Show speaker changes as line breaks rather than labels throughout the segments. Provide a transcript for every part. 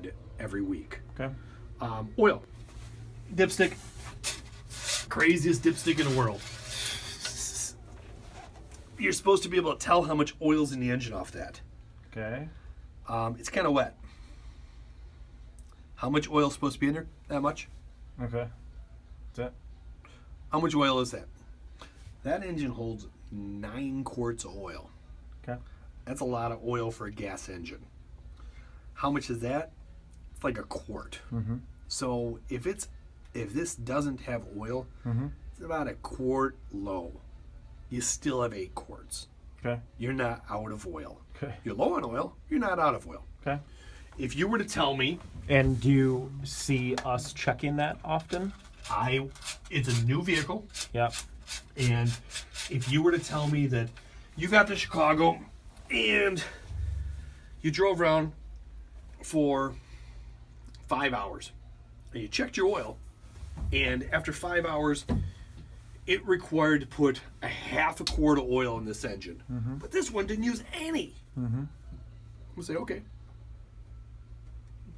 mod every week.
Okay.
Oil. Dipstick. Craziest dipstick in the world. You're supposed to be able to tell how much oil's in the engine off that.
Okay.
It's kind of wet. How much oil is supposed to be in there? That much.
Okay. That's it.
How much oil is that? That engine holds 9 quarts of oil.
Okay.
That's a lot of oil for a gas engine. How much is that? It's like a quart.
Mm-hmm.
So if this doesn't have oil,
Mm-hmm.
it's about a quart low. You still have 8 quarts.
Okay.
You're not out of oil.
Okay.
You're low on oil. You're not out of oil.
Okay.
If you were to tell me,
And do you see us checking that often?
it's a new vehicle,
Yep.
and if you were to tell me that you got to Chicago and you drove around for 5 hours and you checked your oil, and after 5 hours it required to put a half a quart of oil in this engine, but this one didn't use any. I'm gonna say, okay,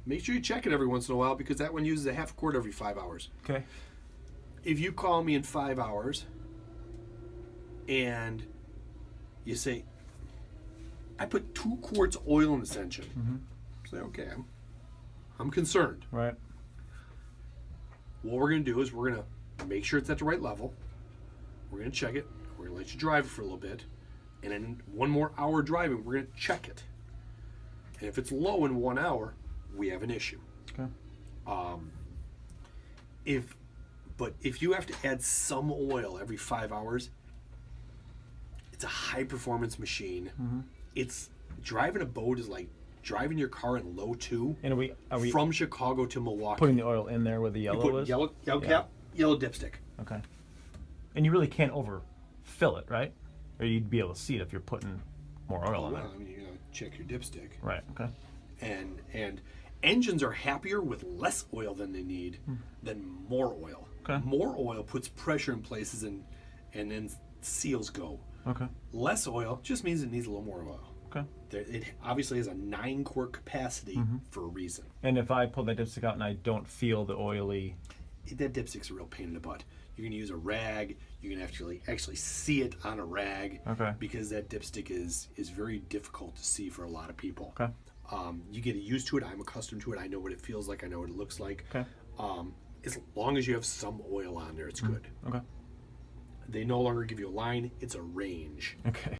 make sure you check it every once in a while because that one uses a half a quart every 5 hours.
Okay.
If you call me in 5 hours and you say, I put 2 quarts of oil in this engine, say, okay, I'm concerned.
Right.
What we're going to do is we're going to make sure it's at the right level. We're going to check it. We're going to let you drive it for a little bit. And in 1 more hour driving, we're going to check it. And if it's low in 1 hour, we have an issue.
Okay.
If you have to add some oil every 5 hours, it's a high performance machine. It's driving a boat is like driving your car in low 2
And are we
from Chicago to Milwaukee.
putting the oil in there where the
You
yellow
put
is?
yellow
Yeah.
cap, yellow dipstick.
Okay. And you really can't overfill it, right? Or you'd be able to see it if you're putting more oil in there.
Well, I mean, you know, check your dipstick.
Right. Okay.
And engines are happier with less oil than they need than more oil.
Okay.
More oil puts pressure in places and then seals go.
Okay.
Less oil just means it needs a little more oil.
Okay.
It obviously has a 9 quart capacity for a reason.
And if I pull that dipstick out and I don't feel the oily,
That dipstick's a real pain in the butt. You're going to use a rag. You're going to actually see it on a rag.
Okay.
Because that dipstick is very difficult to see for a lot of people.
okay.
You get used to it. I'm accustomed to it. I know what it feels like. I know what it looks like.
Okay.
As long as you have some oil on there, it's good.
Okay.
They no longer give you a line. It's a range.
Okay.